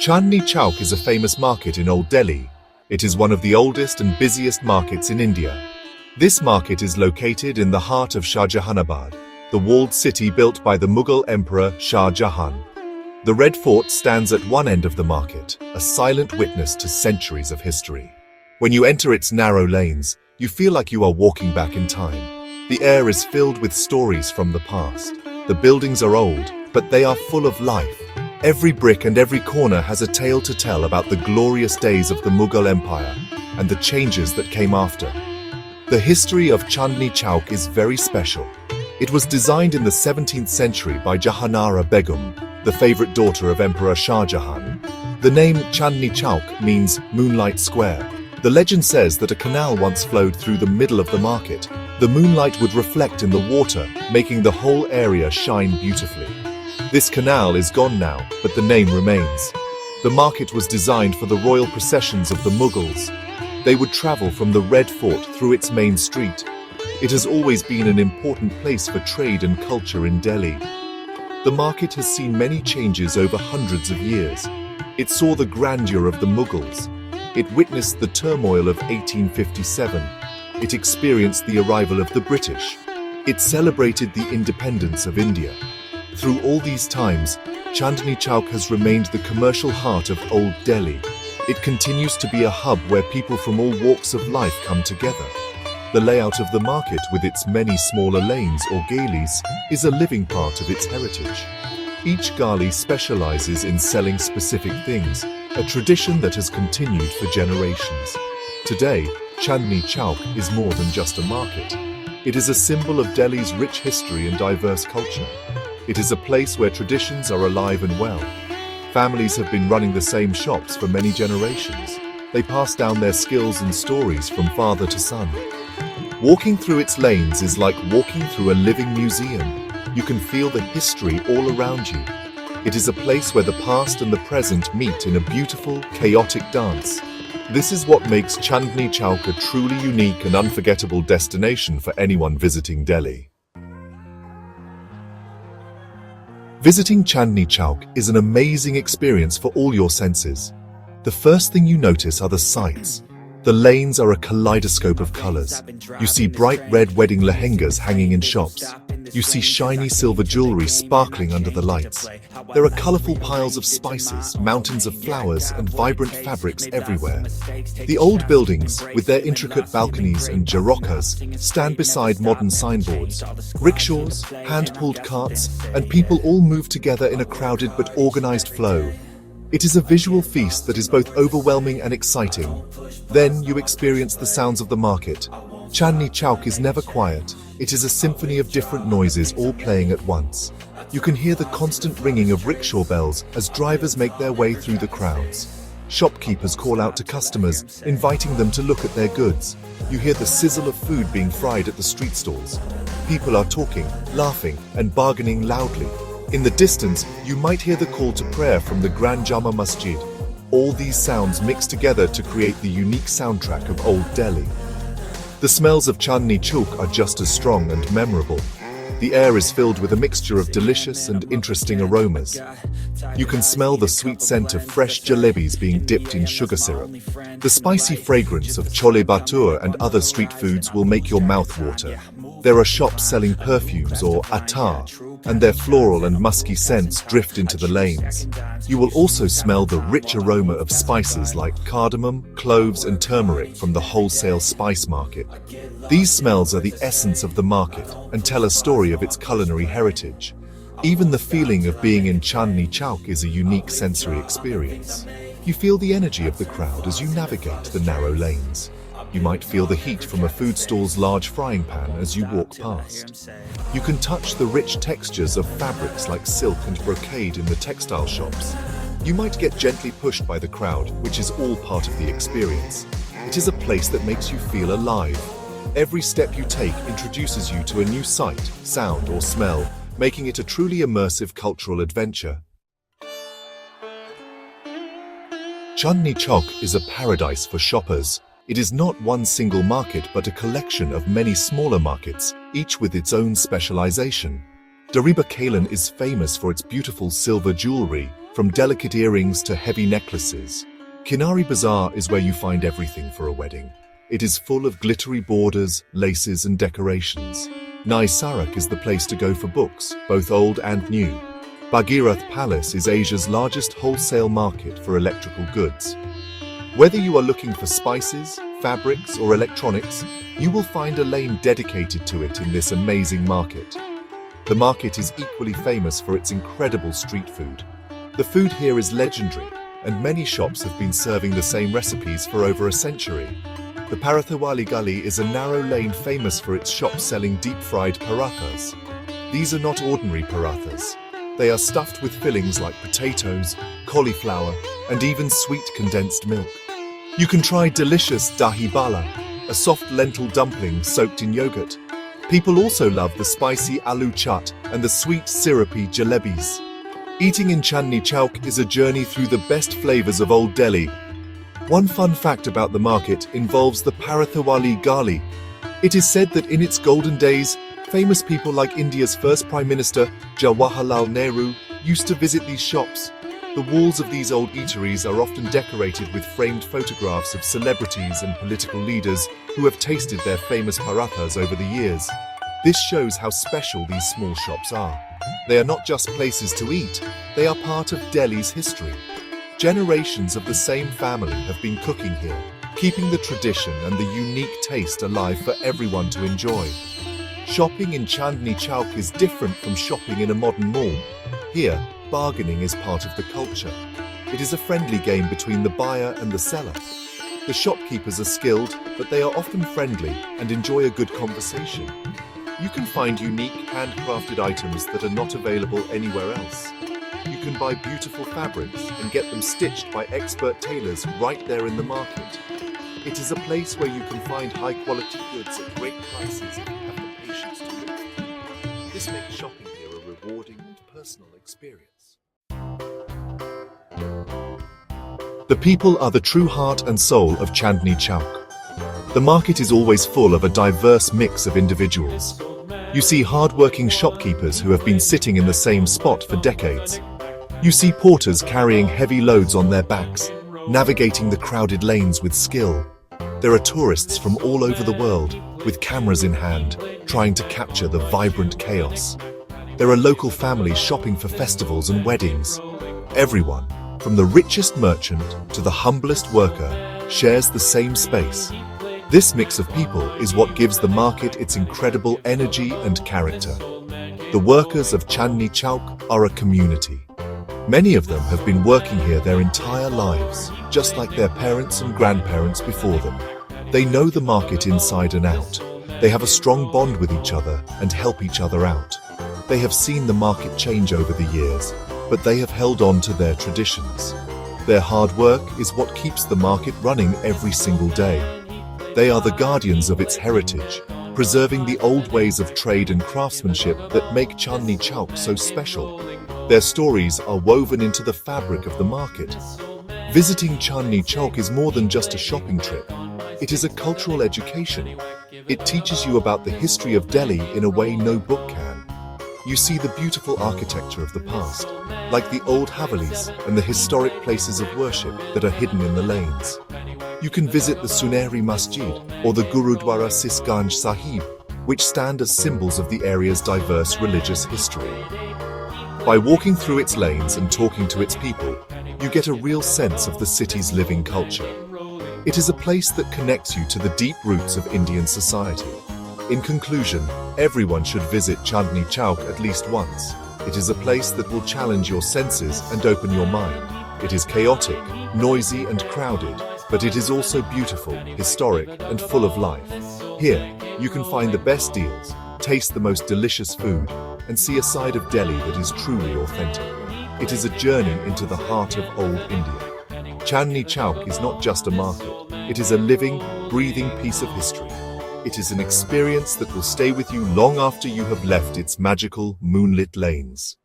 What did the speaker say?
Chandni Chowk is a famous market in Old Delhi. It is one of the oldest and busiest markets in India. This market is located in the heart of Shahjahanabad, the walled city built by the Mughal Emperor Shah Jahan. The Red Fort stands at one end of the market, a silent witness to centuries of history. When you enter its narrow lanes, you feel like you are walking back in time. The air is filled with stories from the past. The buildings are old, but they are full of life. Every brick and every corner has a tale to tell about the glorious days of the Mughal Empire and the changes that came after. The history of Chandni Chowk is very special. It was designed in the 17th century by Jahanara Begum, the favorite daughter of Emperor Shah Jahan. The name Chandni Chowk means moonlight square. The legend says that a canal once flowed through the middle of the market. The moonlight would reflect in the water, making the whole area shine beautifully. This canal is gone now, but the name remains. The market was designed for the royal processions of the Mughals. They would travel from the Red Fort through its main street. It has always been an important place for trade and culture in Delhi. The market has seen many changes over hundreds of years. It saw the grandeur of the Mughals. It witnessed the turmoil of 1857. It experienced the arrival of the British. It celebrated the independence of India. Through all these times, Chandni Chowk has remained the commercial heart of Old Delhi. It continues to be a hub where people from all walks of life come together. The layout of the market, with its many smaller lanes or galis, is a living part of its heritage. Each gali specializes in selling specific things, a tradition that has continued for generations. Today, Chandni Chowk is more than just a market. It is a symbol of Delhi's rich history and diverse culture. It is a place where traditions are alive and well. Families have been running the same shops for many generations. They pass down their skills and stories from father to son. Walking through its lanes is like walking through a living museum. You can feel the history all around you. It is a place where the past and the present meet in a beautiful, chaotic dance. This is what makes Chandni Chowk a truly unique and unforgettable destination for anyone visiting Delhi. Visiting Chandni Chowk is an amazing experience for all your senses. The first thing you notice are the sights. The lanes are a kaleidoscope of colors. You see bright red wedding lehengas hanging in shops. You see shiny silver jewelry sparkling under the lights. There are colorful piles of spices, mountains of flowers, and vibrant fabrics everywhere. The old buildings, with their intricate balconies and jharokas, stand beside modern signboards. Rickshaws, hand-pulled carts, and people all move together in a crowded but organized flow. It is a visual feast that is both overwhelming and exciting. Then you experience the sounds of the market. Chandni Chowk is never quiet. It is a symphony of different noises all playing at once. You can hear the constant ringing of rickshaw bells as drivers make their way through the crowds. Shopkeepers call out to customers, inviting them to look at their goods. You hear the sizzle of food being fried at the street stalls. People are talking, laughing, and bargaining loudly. In the distance, you might hear the call to prayer from the Grand Jama Masjid. All these sounds mix together to create the unique soundtrack of Old Delhi. The smells of Chandni Chowk are just as strong and memorable. The air is filled with a mixture of delicious and interesting aromas. You can smell the sweet scent of fresh jalebis being dipped in sugar syrup. The spicy fragrance of chole bhature and other street foods will make your mouth water. There are shops selling perfumes or attar, and their floral and musky scents drift into the lanes. You will also smell the rich aroma of spices like cardamom, cloves, and turmeric from the wholesale spice market. These smells are the essence of the market and tell a story of its culinary heritage. Even the feeling of being in Chandni Chowk is a unique sensory experience. You feel the energy of the crowd as you navigate the narrow lanes. You might feel the heat from a food stall's large frying pan as you walk past. You can touch the rich textures of fabrics like silk and brocade in the textile shops. You might get gently pushed by the crowd, which is all part of the experience. It is a place that makes you feel alive. Every step you take introduces you to a new sight, sound, or smell, making it a truly immersive cultural adventure. Chandni Chowk is a paradise for shoppers. It is not one single market but a collection of many smaller markets, each with its own specialization. Dariba Kalan is famous for its beautiful silver jewelry, from delicate earrings to heavy necklaces. Kinari Bazaar is where you find everything for a wedding. It is full of glittery borders, laces and decorations. Nai Sarak is the place to go for books, both old and new. Bhagirath Palace is Asia's largest wholesale market for electrical goods. Whether you are looking for spices, fabrics or electronics, you will find a lane dedicated to it in this amazing market. The market is equally famous for its incredible street food. The food here is legendary, and many shops have been serving the same recipes for over a century. The Parathawali Gully is a narrow lane famous for its shops selling deep-fried parathas. These are not ordinary parathas. They are stuffed with fillings like potatoes, cauliflower, and even sweet condensed milk. You can try delicious dahi bala, a soft lentil dumpling soaked in yogurt. People also love the spicy aloo chaat and the sweet syrupy jalebis. Eating in Chandni Chowk is a journey through the best flavors of Old Delhi. One fun fact about the market involves the Parathawali Gali. It is said that in its golden days, famous people like India's first Prime Minister, Jawaharlal Nehru, used to visit these shops. The walls of these old eateries are often decorated with framed photographs of celebrities and political leaders who have tasted their famous parathas over the years. This shows how special these small shops are. They are not just places to eat, they are part of Delhi's history. Generations of the same family have been cooking here, keeping the tradition and the unique taste alive for everyone to enjoy. Shopping in Chandni Chowk is different from shopping in a modern mall. Here, bargaining is part of the culture. It is a friendly game between the buyer and the seller. The shopkeepers are skilled, but they are often friendly and enjoy a good conversation. You can find unique handcrafted items that are not available anywhere else. You can buy beautiful fabrics and get them stitched by expert tailors right there in the market. It is a place where you can find high-quality goods at great prices if you have the patience to look. This makes shopping here a rewarding and personal experience. The people are the true heart and soul of Chandni Chowk. The market is always full of a diverse mix of individuals. You see hard-working shopkeepers who have been sitting in the same spot for decades. You see porters carrying heavy loads on their backs, navigating the crowded lanes with skill. There are tourists from all over the world, with cameras in hand, trying to capture the vibrant chaos. There are local families shopping for festivals and weddings. Everyone, from the richest merchant to the humblest worker, shares the same space. This mix of people is what gives the market its incredible energy and character. The workers of Chandni Chowk are a community. Many of them have been working here their entire lives, just like their parents and grandparents before them. They know the market inside and out. They have a strong bond with each other and help each other out. They have seen the market change over the years, but they have held on to their traditions. Their hard work is what keeps the market running every single day. They are the guardians of its heritage, preserving the old ways of trade and craftsmanship that make Chandni Chowk so special. Their stories are woven into the fabric of the market. Visiting Chandni Chowk is more than just a shopping trip. It is a cultural education. It teaches you about the history of Delhi in a way no book can. You see the beautiful architecture of the past, like the old Havelis and the historic places of worship that are hidden in the lanes. You can visit the Suneri Masjid or the Gurudwara Sisganj Sahib, which stand as symbols of the area's diverse religious history. By walking through its lanes and talking to its people, you get a real sense of the city's living culture. It is a place that connects you to the deep roots of Indian society. In conclusion, everyone should visit Chandni Chowk at least once. It is a place that will challenge your senses and open your mind. It is chaotic, noisy and crowded, but it is also beautiful, historic and full of life. Here, you can find the best deals, taste the most delicious food, and see a side of Delhi that is truly authentic. It is a journey into the heart of old India. Chandni Chowk is not just a market, it is a living, breathing piece of history. It is an experience that will stay with you long after you have left its magical, moonlit lanes.